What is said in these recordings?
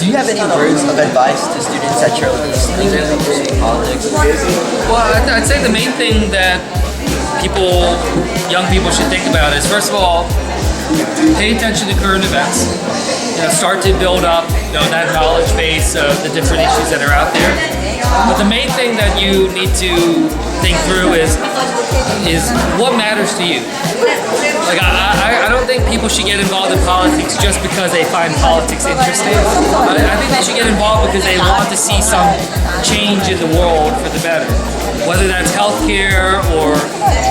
you have any words of advice to students at your politics? Well, I'd say the main thing that young people should think about is, first of all, pay attention to current events. Start to build up that knowledge base of the different issues that are out there. But the main thing that you need to think through is what matters to you. Like I don't think people should get involved in politics just because they find politics interesting. I think they should get involved because they want to see some change in the world for the better. Whether that's healthcare or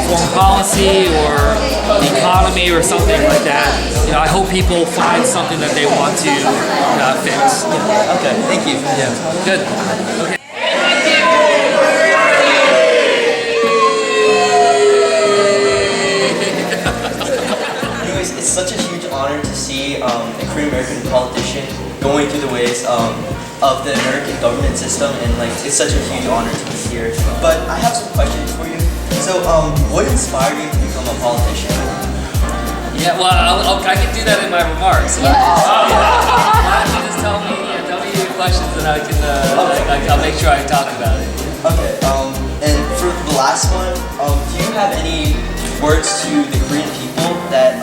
foreign policy or the economy or something like that. I hope people find something that they want to fix. Okay, thank you. Yeah, good. Okay. Anyways, it's such a huge honor to see a Korean American politician going through the ways of the American government system, and it's such a huge honor to be here. But I have some questions for you. So, what inspired you to become a politician? Yeah, well, I can do that in my remarks. Why don't you just tell me your questions, and I can I'll make sure I talk about it. Okay. And for the last one, do you have any words to the Korean people that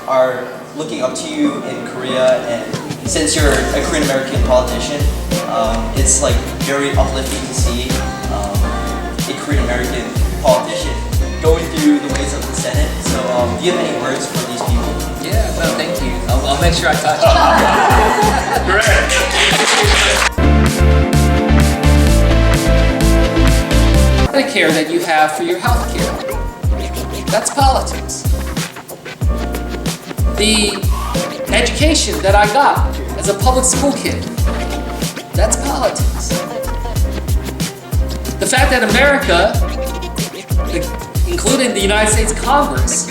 are looking up to you in Korea? And since you're a Korean American politician, it's very uplifting to see a Korean American politician going through the ways of the Senate. So, do you have any words for these people? Yeah, no, thank you. I'll make sure I touch on it. The care that you have for your health care. That's politics. The education that I got as a public school kid. That's politics. The fact that America, including the United States Congress,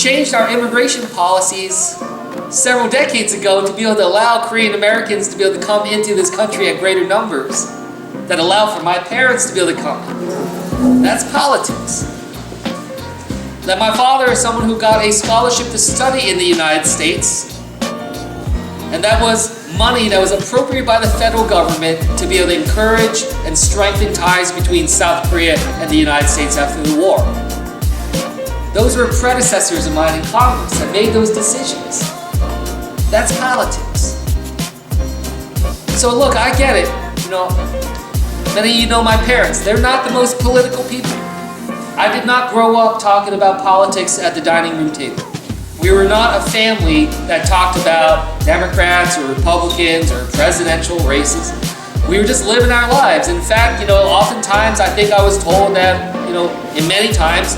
changed our immigration policies several decades ago to be able to allow Korean Americans to be able to come into this country at greater numbers, that allow for my parents to be able to come. That's politics. That my father is someone who got a scholarship to study in the United States, and that was money that was appropriated by the federal government to be able to encourage and strengthen ties between South Korea and the United States after the war. Those were predecessors of mine in Congress that made those decisions. That's politics. So look, I get it. Many of you know my parents. They're not the most political people. I did not grow up talking about politics at the dining room table. We were not a family that talked about Democrats or Republicans or presidential races. We were just living our lives. In fact, oftentimes I think I was told that, in many times,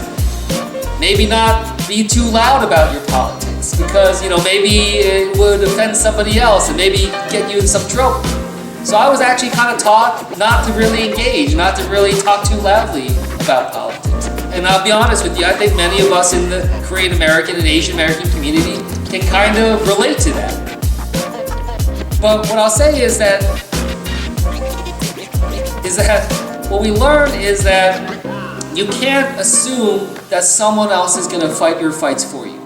maybe not be too loud about your politics because, maybe it would offend somebody else and maybe get you in some trouble. So I was actually kind of taught not to really engage, not to really talk too loudly about politics. And I'll be honest with you, I think many of us in the Korean American and Asian American community can kind of relate to that. But what I'll say is that what we learn is that you can't assume that someone else is going to fight your fights for you.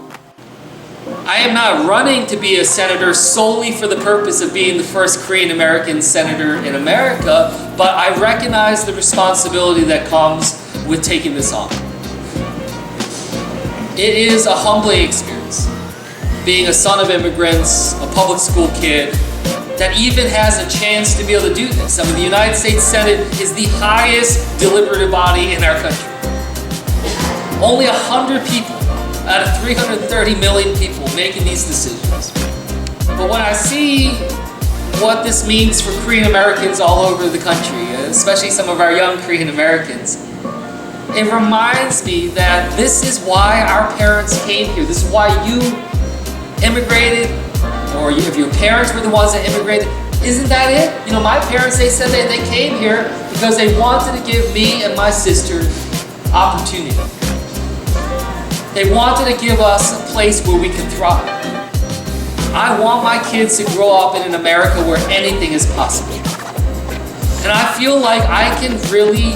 I am not running to be a senator solely for the purpose of being the first Korean American senator in America, but I recognize the responsibility that comes with taking this on. It is a humbling experience, being a son of immigrants, a public school kid, that even has a chance to be able to do this. I mean, the United States Senate is the highest deliberative body in our country. Only 100 people out of 330 million people making these decisions. But when I see what this means for Korean Americans all over the country, especially some of our young Korean Americans, it reminds me that this is why our parents came here. This is why you immigrated, or if your parents were the ones that immigrated. Isn't that it? My parents, they said that they came here because they wanted to give me and my sister opportunity. They wanted to give us a place where we could thrive. I want my kids to grow up in an America where anything is possible. And I feel like I can really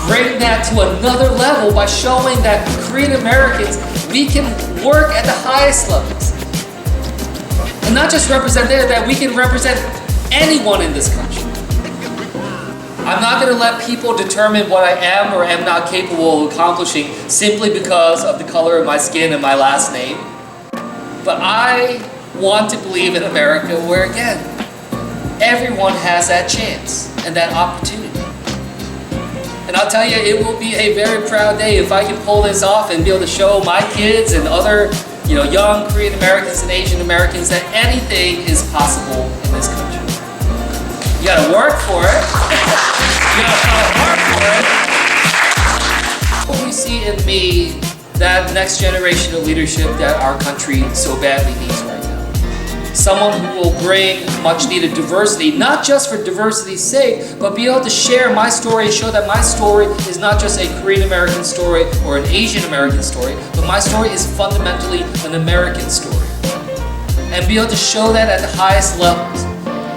bring that to another level by showing that Korean Americans, we can work at the highest levels. And not just represent there, that we can represent anyone in this country. I'm not going to let people determine what I am or am not capable of accomplishing simply because of the color of my skin and my last name. But I want to believe in America where, again, everyone has that chance and that opportunity. And I'll tell you, it will be a very proud day if I can pull this off and be able to show my kids and other, young Korean Americans and Asian Americans that anything is possible in this country. You gotta work for it. You gotta work for it. What we see in me, that next generation of leadership that our country so badly needs right now. Someone who will bring much needed diversity, not just for diversity's sake, but be able to share my story and show that my story is not just a Korean American story or an Asian American story, but my story is fundamentally an American story. And be able to show that at the highest levels.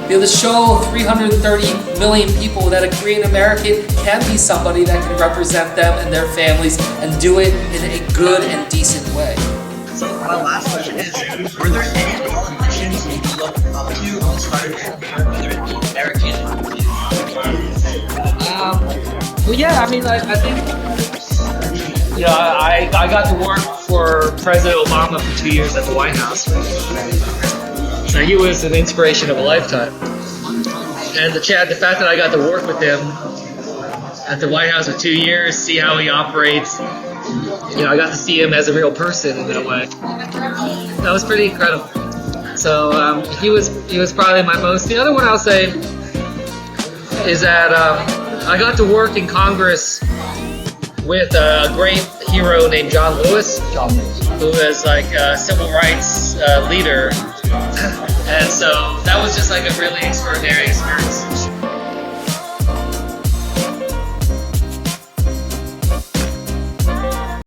Be able to show 330 million people that a Korean American can be somebody that can represent them and their families and do it in a good and decent way. So my last question is, were there any politicians you looked up to who started your career, whether it be American or Well, yeah, I mean, I think, I got to work for President Obama for 2 years at the White House. So he was an inspiration of a lifetime. And the fact that I got to work with him at the White House for 2 years, see how he operates, I got to see him as a real person in a way. That was pretty incredible. So he was probably my most. The other one I'll say is that I got to work in Congress with a great hero named John Lewis, who is like a civil rights leader. And so that was just like a really extraordinary experience.